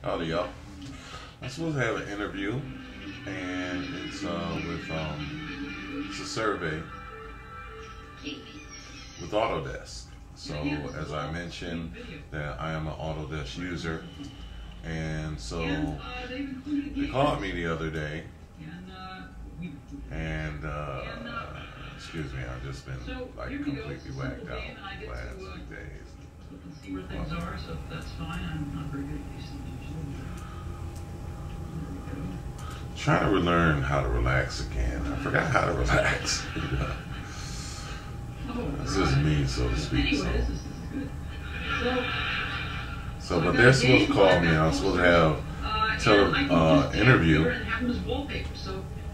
Howdy, y'all. I'm supposed to have an interview, and it's it's a survey with AutoDesk. So, as I mentioned, that I am an AutoDesk user, and so they called me the other day, and excuse me, I've just been like completely whacked out the last few days. See where things are, so that's fine. I'm not very good at these things usually. Trying to relearn how to relax again. I forgot how to relax. This is me, so to speak. Anyway, this is good. But they're supposed to call me, and I'm supposed to have interview.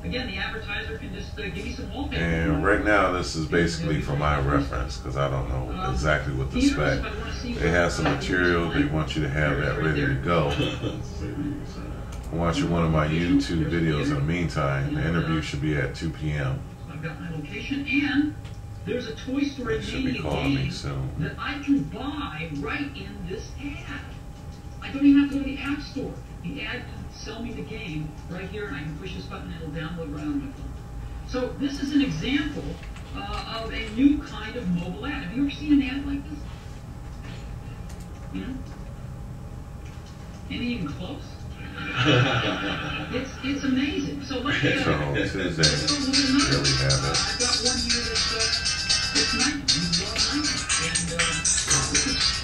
Again, the advertiser can just give you some wallpaper. And right now, this is basically for my reference, because I don't know exactly what to expect. They have some material. They want you to have that ready to go. I'm watching one of my YouTube videos in the meantime. The interview should be at 2 p.m. I've got my location, and there's a Toy Story me soon. that I can buy right in this ad. I don't even have to go to the App Store. The ad can sell me the game right here, and I can push this button and it'll download right on my phone. So this is an example of a new kind of mobile ad. Have you ever seen an ad like this? You know? Anything even close? It's amazing. So let's Tuesday, here we have it. I've got one here that's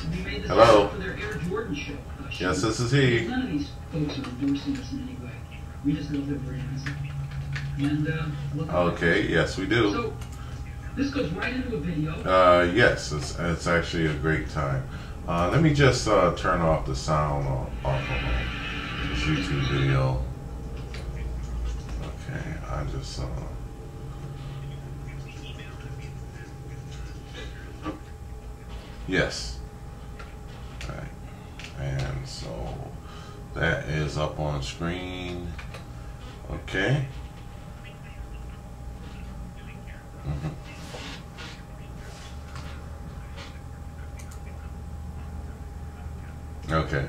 we made this Hello. for their Air Jordan show. Yes, this is he. None of these folks are endorsing us in any way. We just love their brands. And okay, yes, we do. So this goes right into a video. Yes, it's actually a great time. Let me just turn off the sound off of this YouTube video. Okay, I just yes. Right. And so that is up on screen. Okay. Okay.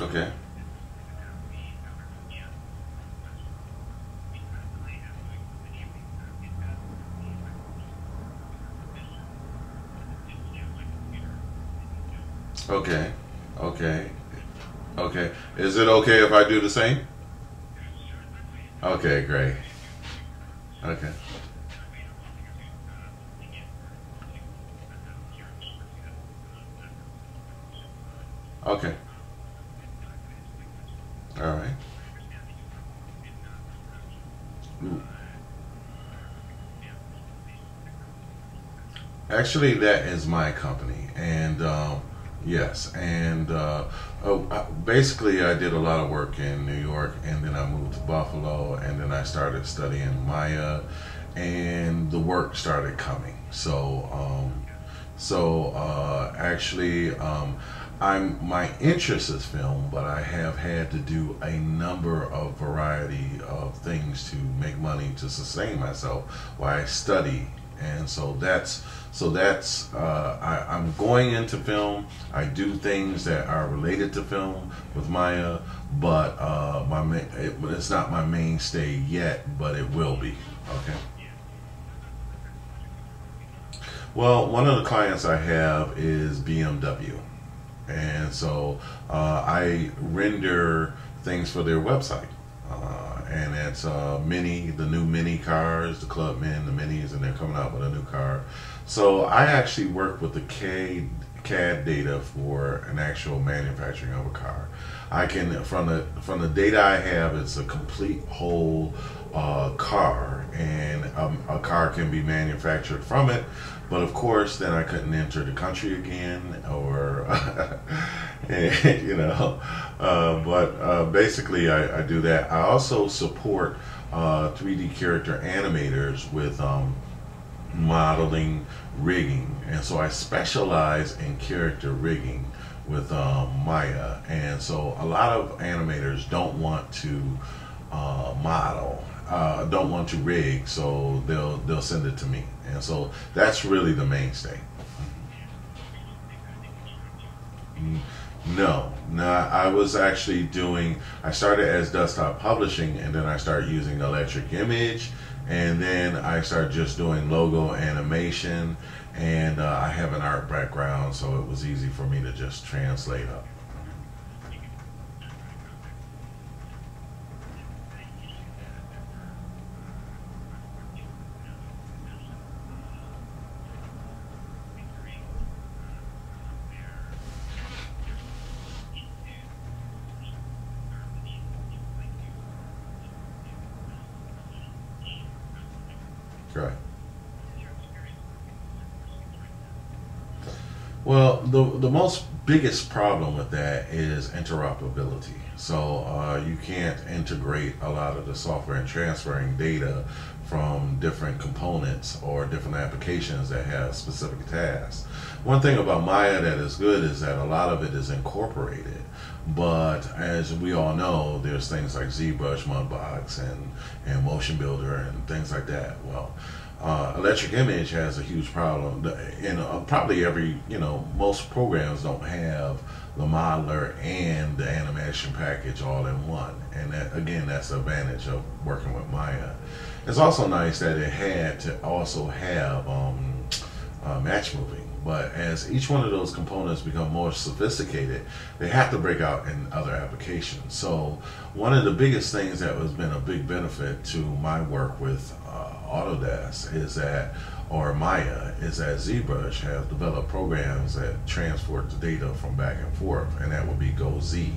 Okay. Okay. Okay. Okay. Is it okay if I do the same? Okay, great. Okay. Okay. All right. Ooh. Actually, that is my company, and yes, and basically, I did a lot of work in New York, and then I moved to Buffalo, and then I started studying Maya, and the work started coming. Actually, my interest is film, but I have had to do a number of variety of things to make money to sustain myself while I study, and I'm going into film. I do things that are related to film with Maya, but it's not my mainstay yet, but it will be. Okay. Well, one of the clients I have is BMW. And so I render things for their website, and it's the new Mini cars, the Club Men, the Minis, and they're coming out with a new car. So I actually work with the CAD data for an actual manufacturing of a car. I can from the data I have, it's a complete whole car, and a car can be manufactured from it. But of course, then I couldn't enter the country again, or you know. But basically, I do that. I also support 3D character animators with modeling, rigging, and so I specialize in character rigging with Maya. And so a lot of animators don't want to model, don't want to rig, so they'll send it to me, and so that's really the mainstay. No, I was actually I started as desktop publishing, and then I started using Electric Image, and then I started just doing logo animation, and I have an art background, so it was easy for me to just translate up. Right. Well, the most biggest problem with that is interoperability. So you can't integrate a lot of the software and transferring data from different components or different applications that have specific tasks. One thing about Maya that is good is that a lot of it is incorporated. But as we all know, there's things like ZBrush, Mudbox, and Motion Builder and things like that. Well, Electric Image has a huge problem. Probably most programs don't have the modeler and the animation package all in one. And that, again, that's the advantage of working with Maya. It's also nice that it had to also have match moving. But as each one of those components become more sophisticated, they have to break out in other applications. So one of the biggest things that has been a big benefit to my work with AutoDesk or Maya is that ZBrush have developed programs that transport the data from back and forth, and that would be GoZ.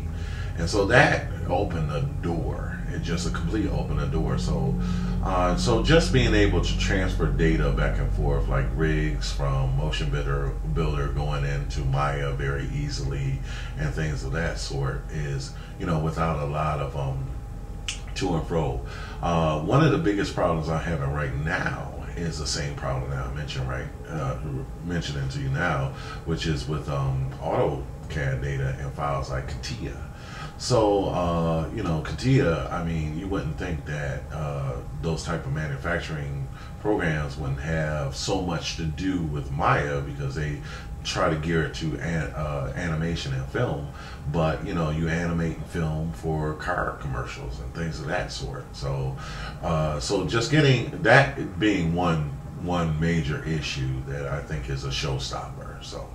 And so that opened the door. It just a complete opened the door. So just being able to transfer data back and forth, like rigs from Motion Builder going into Maya very easily, and things of that sort, is without a lot of to and fro. One of the biggest problems I'm having right now is the same problem that I mentioning to you now, which is with AutoCAD data and files like CATIA. So, CATIA, I mean, you wouldn't think that those type of manufacturing programs wouldn't have so much to do with Maya, because they try to gear it to animation and film, but you animate and film for car commercials and things of that sort. So, so just getting that being one major issue that I think is a showstopper. So.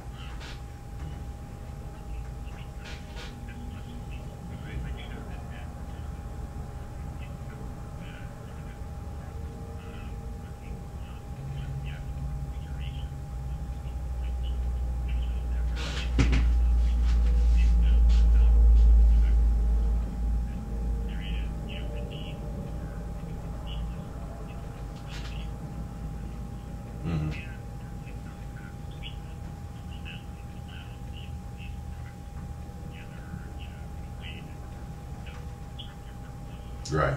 Right.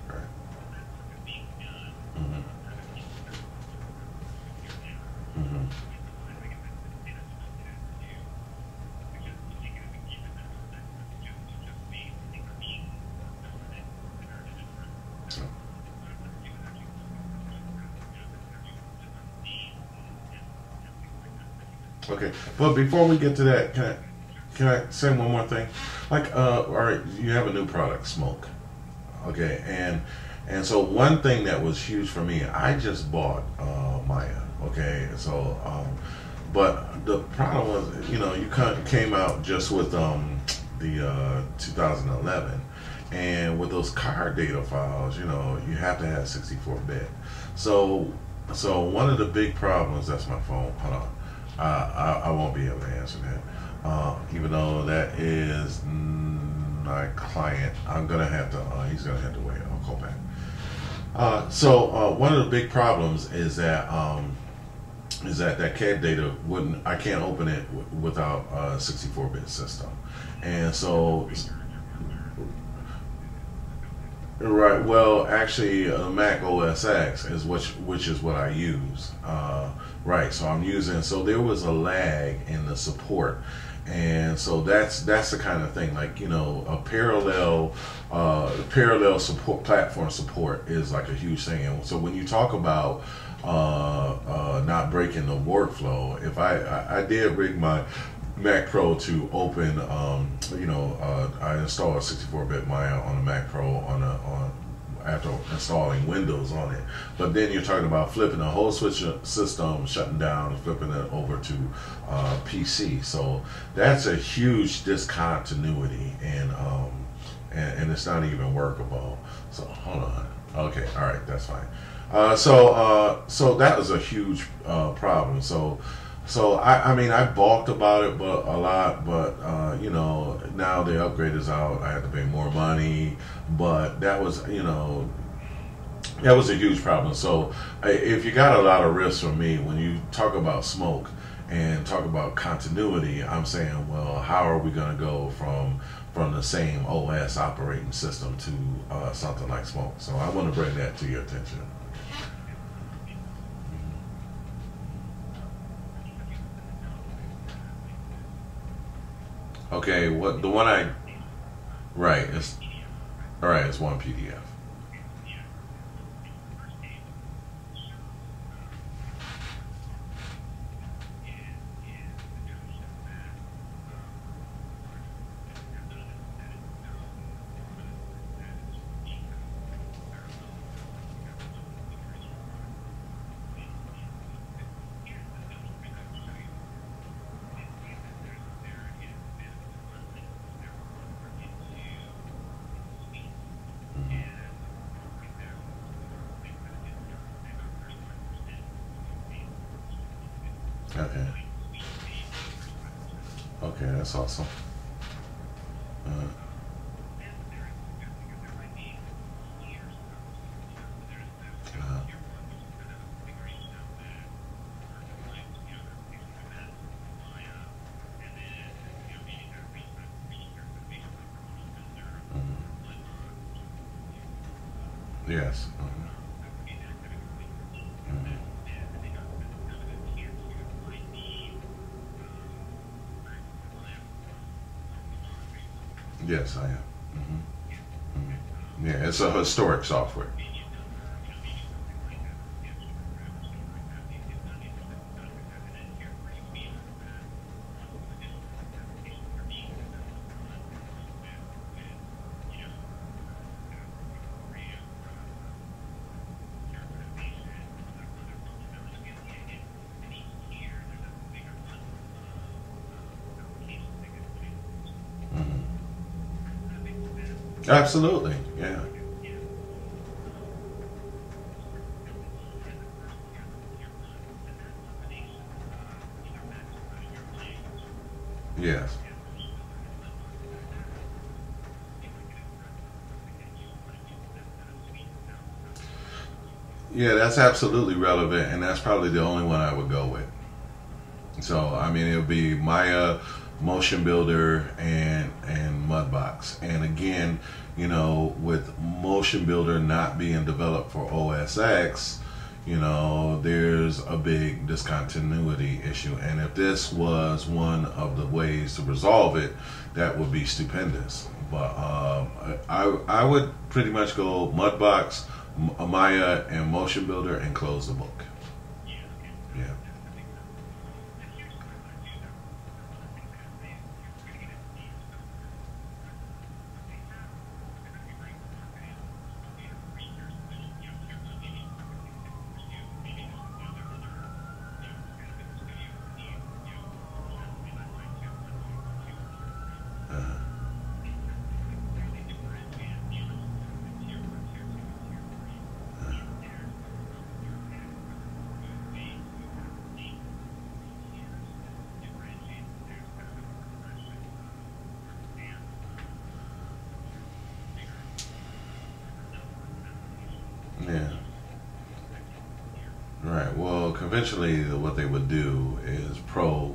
Right. Mm-hmm. Mm-hmm. Okay, but before we get to that, can I say one more thing? Like, all right, you have a new product, Smoke. Okay, and so one thing that was huge for me, I just bought Maya. Okay, so but the problem was, you came out just with the 2011, and with those car data files, you have to have 64-bit. So one of the big problems, that's my phone. Hold on. I won't be able to answer that, even though that is my client. I'm gonna have to. He's gonna have to wait. I'll call back. So one of the big problems is that that CAD data wouldn't. I can't open it without a 64-bit system, and so. Right. Well, actually, Mac OS X is which is what I use. Right. So I'm using. So there was a lag in the support, and so that's the kind of thing. Like, a parallel support platform support is like a huge thing. And so when you talk about not breaking the workflow, if I did rig my Mac Pro to open, I installed a 64-bit Maya on a Mac Pro on after installing Windows on it. But then you're talking about flipping the whole switch system, shutting down, and flipping it over to PC. So that's a huge discontinuity, and it's not even workable. So hold on. Okay, all right, that's fine. So that was a huge problem. So I mean, I balked about it but a lot, but now the upgrade is out. I had to pay more money, but that was a huge problem. So if you got a lot of risks from me, when you talk about smoke and talk about continuity, I'm saying, well, how are we going to go from the same OS operating system to something like smoke? So I want to bring that to your attention. Okay, what the one I right it's all right. It's one PDF. Okay. Okay, that's awesome. Uh, uh, yes. Yes, I am. Yeah, it's a historic software. Absolutely. Yeah. Yes. Yeah, that's absolutely relevant, and that's probably the only one I would go with. So I mean, it would be Maya, Motion Builder, and Mudbox. And again, with Motion Builder not being developed for OS X, there's a big discontinuity issue. And if this was one of the ways to resolve it, that would be stupendous. But I would pretty much go Mudbox, Maya, and Motion Builder, and close the book. Yeah. Yeah. Right. Well, conventionally, what they would do is Pro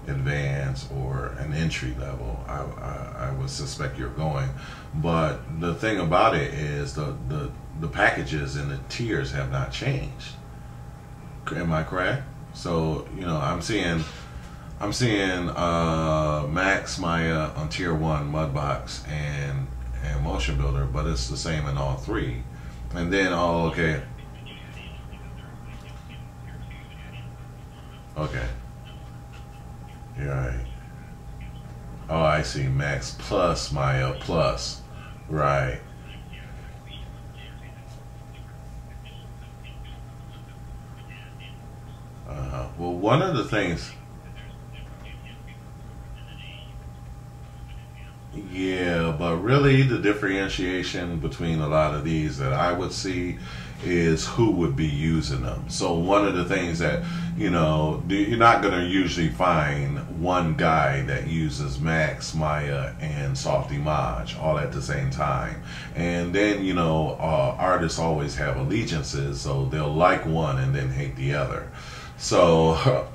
advanced or an entry level, I would suspect you're going. But the thing about it is the packages and the tiers have not changed. Am I correct? So I'm seeing Max, Maya on tier 1, Mudbox, and Motion Builder, but it's the same in all three. And then okay. You're right. Oh, I see. Max plus Maya plus. Right. Well, one of the things. Yeah, but really the differentiation between a lot of these that I would see is who would be using them. So one of the things that, you're not going to usually find one guy that uses Max, Maya, and Softy-Maj all at the same time. And then, artists always have allegiances, so they'll like one and then hate the other. So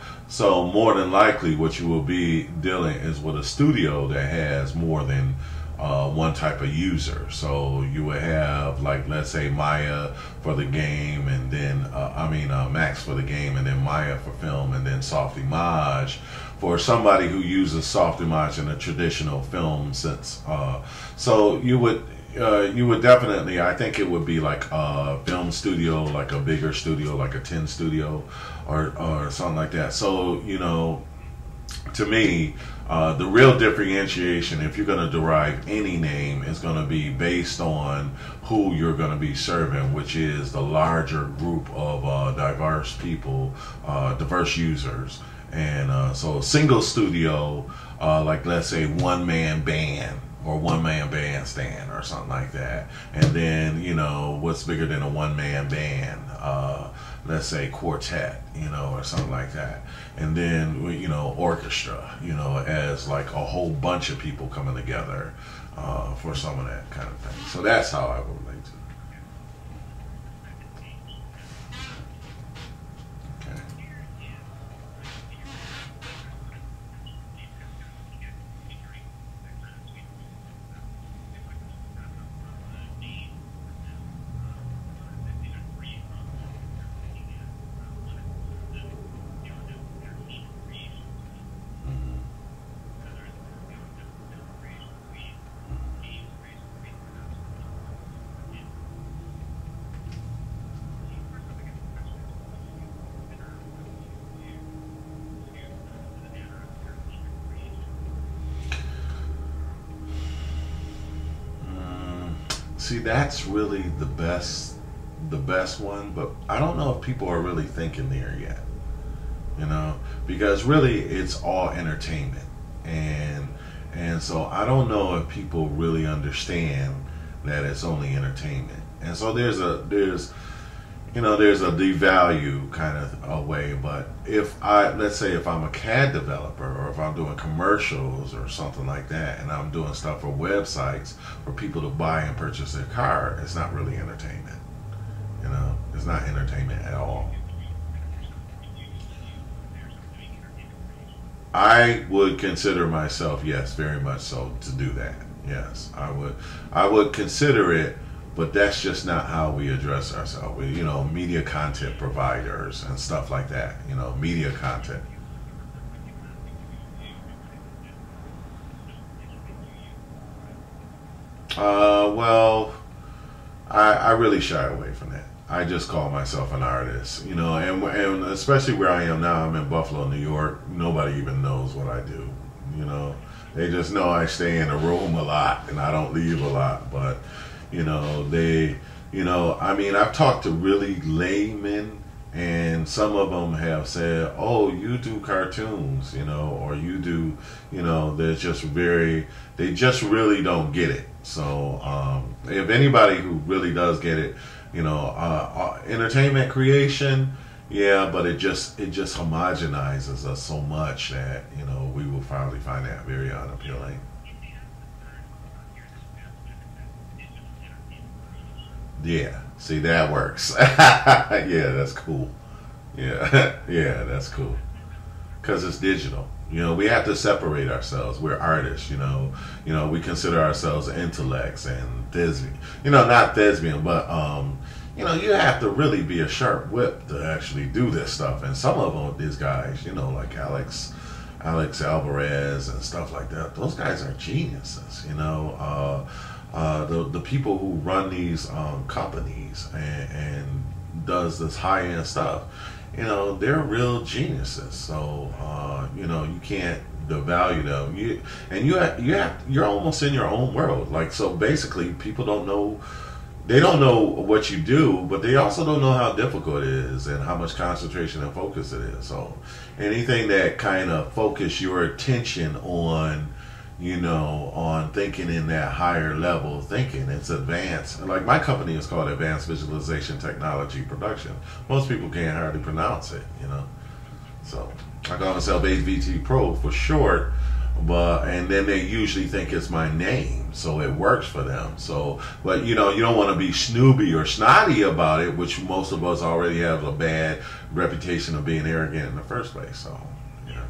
more than likely what you will be dealing is with a studio that has more than one type of user. So you would have, like, let's say Maya for the game, and then Max for the game, and then Maya for film, and then Softy-Maj for somebody who uses Softy-Maj in a traditional film sense. So you would definitely, I think it would be like a film studio, like a bigger studio, like a 10 studio or something like that. So, to me, the real differentiation, if you're going to derive any name, is going to be based on who you're going to be serving, which is the larger group of diverse people, diverse users. And so a single studio, like let's say one-man band, or one-man bandstand or something like that. And then, what's bigger than a one-man band? Let's say quartet, or something like that. And then, orchestra, as like a whole bunch of people coming together for some of that kind of thing. So that's how I would relate to it. See, that's really the best one, but I don't know if people are really thinking there yet, because really it's all entertainment, and so I don't know if people really understand that it's only entertainment. And so there's a devalue kind of a way. But let's say if I'm a CAD developer, or if I'm doing commercials or something like that, and I'm doing stuff for websites for people to buy and purchase their car, it's not really entertainment. It's not entertainment at all. I would consider myself, yes, very much so, to do that. Yes, I would consider it. But that's just not how we address ourselves. Media content providers and stuff like that. Media content. Well, I really shy away from that. I just call myself an artist, and especially where I am now, I'm in Buffalo, New York. Nobody even knows what I do, They just know I stay in a room a lot and I don't leave a lot, but I've talked to really laymen, and some of them have said, oh, you do cartoons, or you do, they just really don't get it. So if anybody who really does get it, entertainment creation, yeah, but it just homogenizes us so much that, we will probably find that very unappealing. Yeah, see, that works. Yeah, that's cool. Yeah, yeah, that's cool. Because it's digital. You know, we have to separate ourselves. We're artists, you know. You know, we consider ourselves intellects and thespian. You know, not thespian, but you know, you have to really be a sharp whip to actually do this stuff. And some of them, these guys, you know, like Alex Alvarez and stuff like that. Those guys are geniuses, you know. The people who run these companies and does this high end stuff, you know, they're real geniuses. So you know, you can't devalue them. You're almost in your own world. Like, so basically, people don't know. They don't know what you do, but they also don't know how difficult it is and how much concentration and focus it is. So anything that kind of focus your attention on, you know, on thinking in that higher level thinking, it's advanced. Like, my company is called Advanced Visualization Technology Production. Most people can't hardly pronounce it, you know. So I call myself AVT Pro for short. And then they usually think it's my name, so it works for them. So, but you know, you don't want to be snooby or snotty about it, which most of us already have a bad reputation of being arrogant in the first place. So, yeah.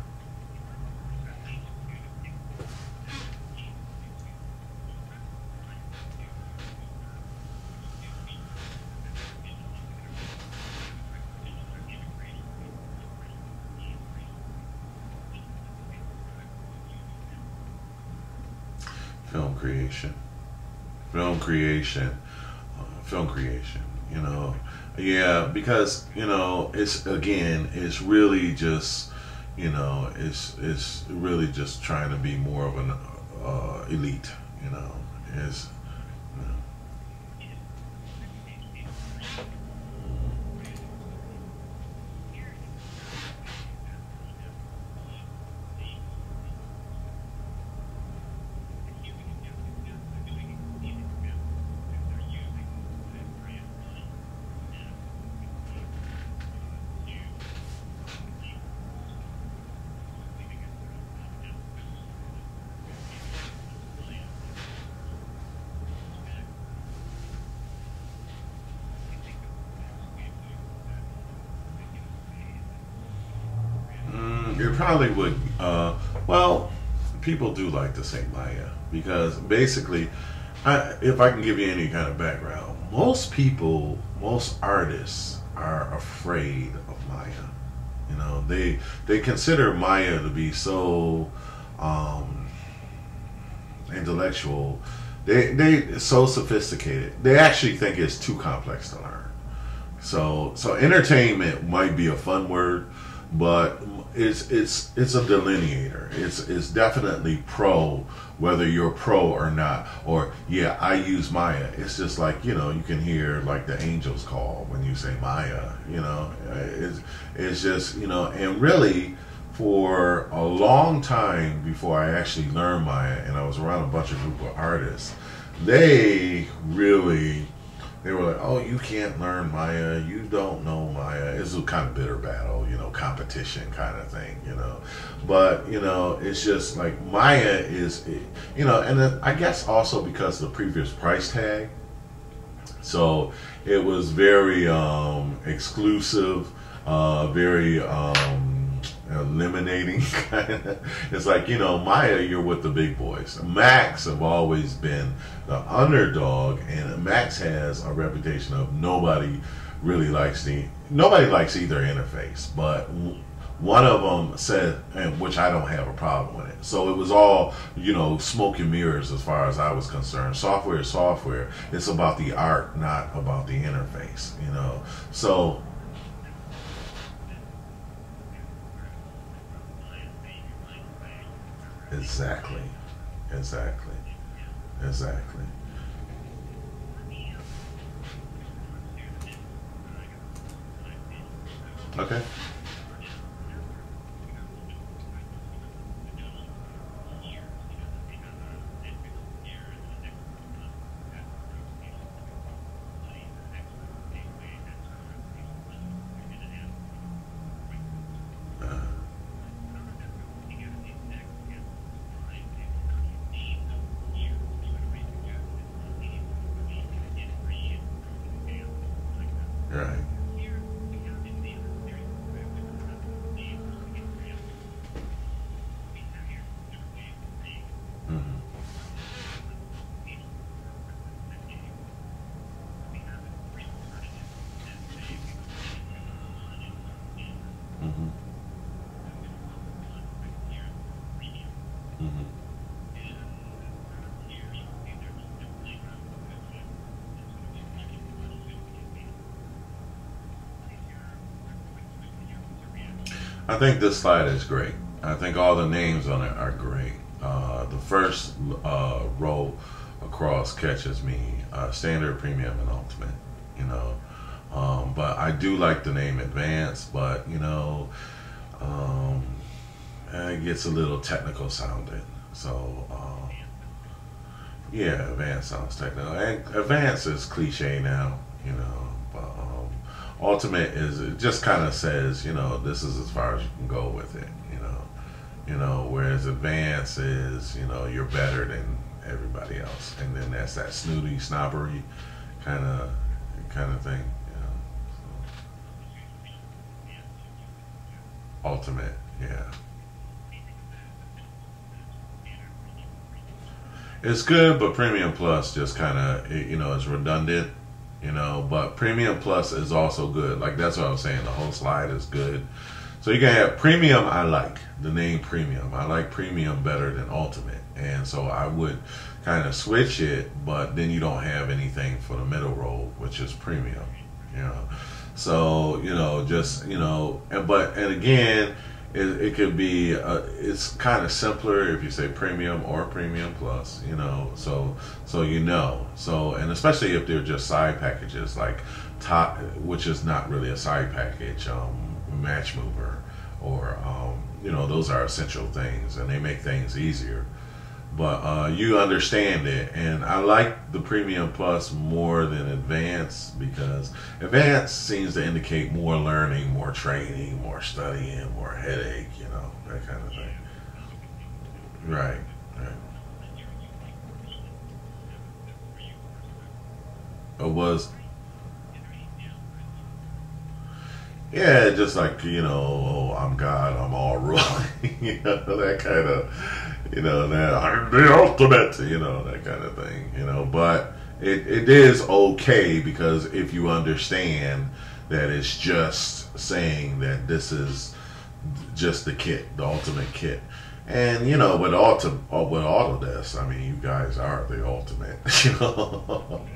Film creation, you know. Yeah, because, you know, it's really just, you know, it's really just trying to be more of an elite, you know. Is, you know. It probably would. Well, people do like to say Maya because basically, if I can give you any kind of background, most artists are afraid of Maya. You know, they consider Maya to be so intellectual. They so sophisticated. They actually think it's too complex to learn. So entertainment might be a fun word, but it's a delineator. It's definitely pro, whether you're pro or not. Or yeah, I use Maya. It's just like, you know, you can hear like the angels call when you say Maya. You know, it's just, you know. And really, for a long time before I actually learned Maya, and I was around a bunch of group of artists, they were like, oh, you can't learn Maya, you don't know Maya. It's a kind of bitter battle, you know, competition kind of thing, you know. But, you know, it's just like Maya is, you know, and then I guess also because of the previous price tag. So it was very exclusive, very eliminating kind of. It's like, you know, Maya, you're with the big boys. Macs have always been the underdog, and Macs has a reputation of nobody likes either interface. But one of them said, and which I don't have a problem with it. So it was all, you know, smoke and mirrors as far as I was concerned. Software is software. It's about the art, not about the interface, you know. So Exactly. Okay. Right. I think this slide is great. I think all the names on it are great. The first row across catches me, standard, premium, and ultimate. You know, but I do like the name advanced, but you know, it gets a little technical sounding. So yeah, advanced sounds technical. And advanced is cliche now, you know, but ultimate is, it just kind of says, you know, this is as far as you can go with it, you know. You know, whereas advanced is, you know, you're better than everybody else, and then that's that snooty, snobbery kind of thing, you know. So, ultimate, yeah. It's good, but Premium Plus just kind of, you know, is redundant, you know. But Premium Plus is also good. Like, that's what I was saying. The whole slide is good. So you can have Premium. I like the name Premium. I like Premium better than Ultimate, and so I would kind of switch it. But then you don't have anything for the middle row, which is Premium, you know. So, you know, just, you know, and again, it could be, it's kind of simpler if you say Premium or Premium Plus, you know, so you know. So, and especially if they're just side packages like top, which is not really a side package, Match Mover, or you know, those are essential things, and they make things easier. But you understand it, and I like the Premium Plus more than Advanced, because Advanced seems to indicate more learning, more training, more studying, more headache, you know, that kind of thing. Right, right. It was, yeah, just like, you know, oh, I'm God, I'm all ruling, you know, that kind of, you know, that I'm the ultimate, you know, that kind of thing, you know. But it is okay, because if you understand that it's just saying that this is just the kit, the ultimate kit. And, you know, with Autodesk, I mean, you guys are the ultimate, you know.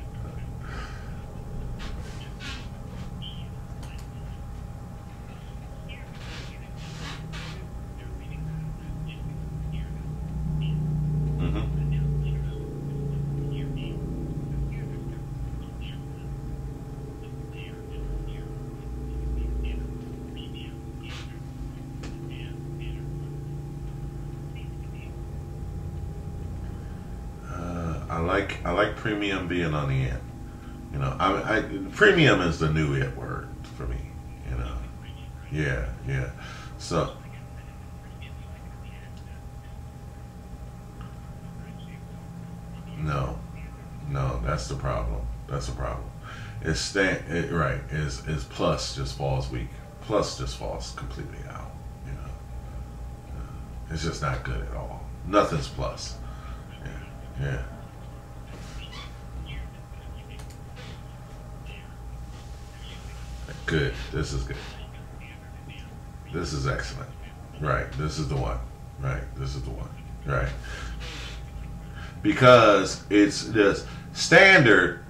I like premium being on the end. You know, premium is the new it word for me. You know, yeah, yeah. So no, no, that's the problem. That's the problem. Right. Is plus just falls weak. Plus just falls completely out. You know, it's just not good at all. Nothing's plus. Yeah, yeah. Good. This is good. This is excellent. Right. This is the one. Right. This is the one. Right. Because it's just standard.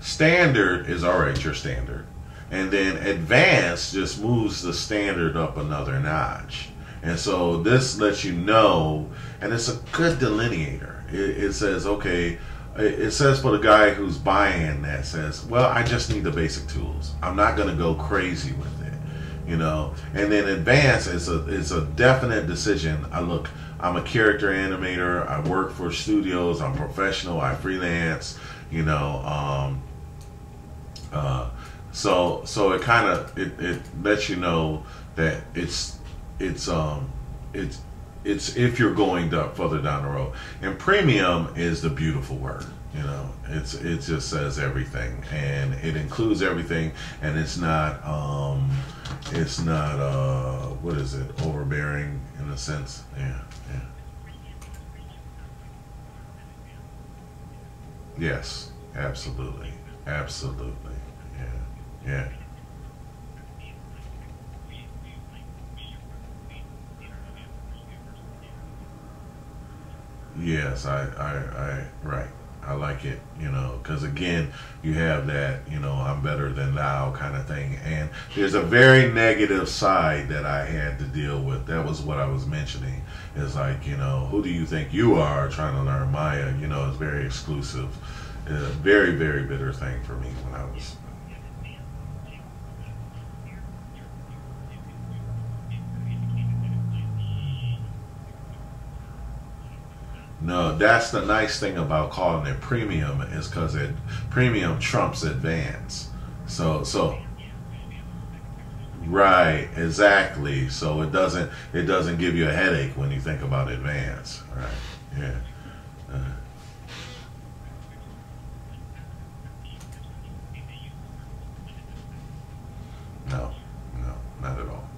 Standard is already your standard. And then advanced just moves the standard up another notch. And so this lets you know, and it's a good delineator. It says, okay, it says for the guy who's buying that, says, well, I just need the basic tools. I'm not going to go crazy with it, you know. And then advanced is a definite decision. I'm a character animator. I work for studios. I'm professional. I freelance, you know. So it kind of it lets you know that it's if you're going further down the road. And premium is the beautiful word, you know. It just says everything, and it includes everything, and it's not what is it, overbearing in a sense. Yeah, yeah. Yes, absolutely, absolutely. Yeah, yeah. Yes, right. I like it, you know, because again, you have that, you know, I'm better than thou kind of thing. And there's a very negative side that I had to deal with. That was what I was mentioning. It's like, you know, who do you think you are trying to learn Maya? You know, it's very exclusive. Very, very bitter thing for me when I was. No, that's the nice thing about calling it premium is because it premium trumps advance. So right, exactly. So it doesn't give you a headache when you think about advance. Right. Yeah. Uh, no, no, not at all.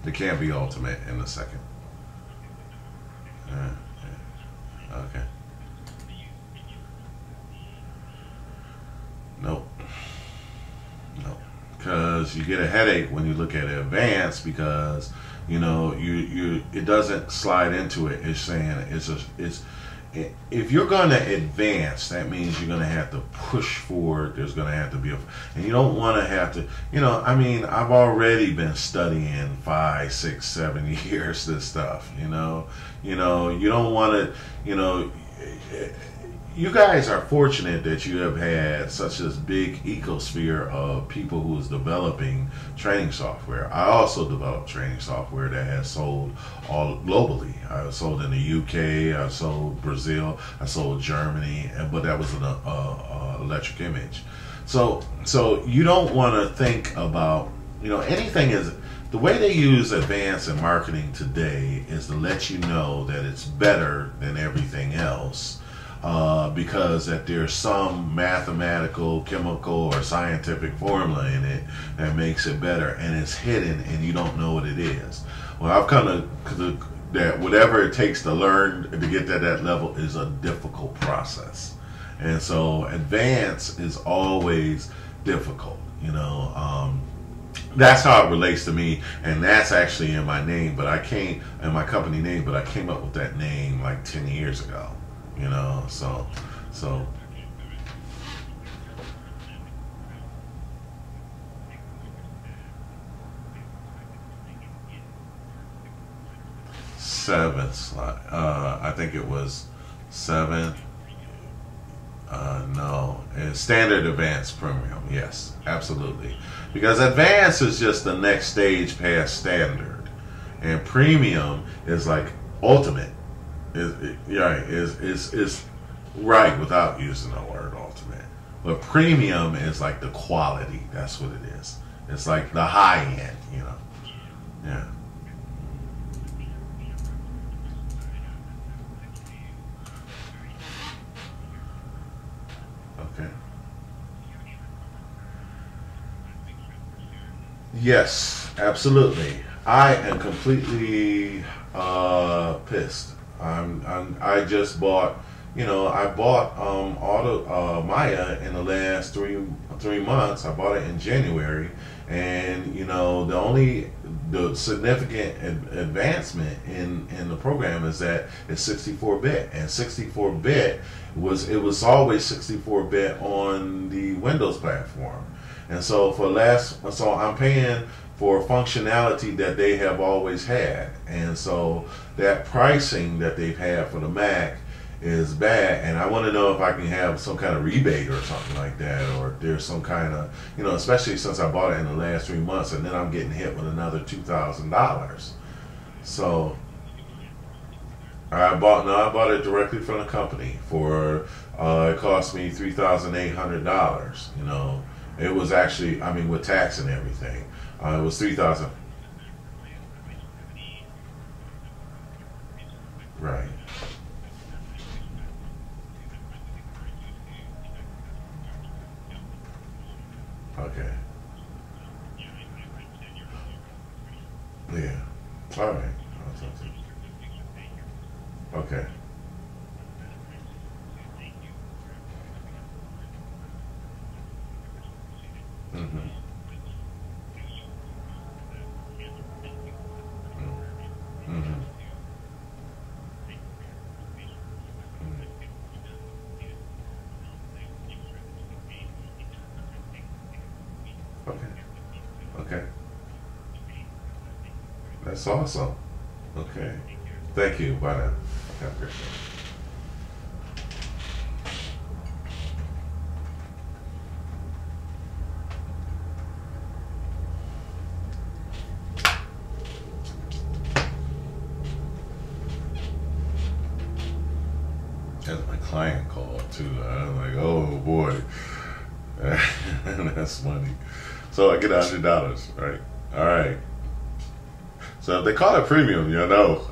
It can't be ultimate in a second. Yeah. Okay. Nope. No, because you get a headache when you look at advance because you know you it doesn't slide into it. It's saying if you're going to advance, that means you're going to have to push forward. There's going to have to be and you don't want to have to. You know, I mean, I've already been studying 5, 6, 7 years this stuff. You don't want to. You guys are fortunate that you have had such a big ecosphere of people who is developing training software. I also developed training software that has sold all globally. I sold in the UK, I sold Brazil, I sold Germany, but that was an electric image. So you don't want to think about, anything is, the way they use advanced in marketing today is to let you know that it's better than everything else. Because that there's some mathematical, chemical, or scientific formula in it that makes it better, and it's hidden, and you don't know what it is. Well, I've come to that whatever it takes to learn to get to that level is a difficult process, and so advance is always difficult. That's how it relates to me, and that's actually in my name, in my company name, but I came up with that name like 10 years ago. So 7th slide. I think it was 7th. No, it's standard, advanced, premium. Yes, absolutely. Because advanced is just the next stage past standard, and premium is like ultimate. Is right without using the word ultimate. But premium is like the quality. That's what it is. It's like the high end. Yeah. Okay. Yes, absolutely. I am completely pissed. I just bought, I bought Maya in the last three months. I bought it in January, and the significant advancement in the program is that it's 64-bit, and 64-bit was always 64-bit on the Windows platform, and so so I'm paying for functionality that they have always had, and so that pricing that they've had for the Mac is bad, and I want to know if I can have some kind of rebate or something like that, or if there's some kind of, especially since I bought it in the last 3 months, and then I'm getting hit with another $2,000. So I bought it directly from the company for it cost me $3,800. It was actually, with tax and everything. It was 3,000. Right. Okay. Yeah. All right. Okay. Mm-hmm. Mm-hmm. Okay. Okay. That's awesome. Okay. Thank you. Bye now. Have a great day. And my client called too. I was like, oh boy. That's money. So I get $100, right? All right. So if they call it premium, you know.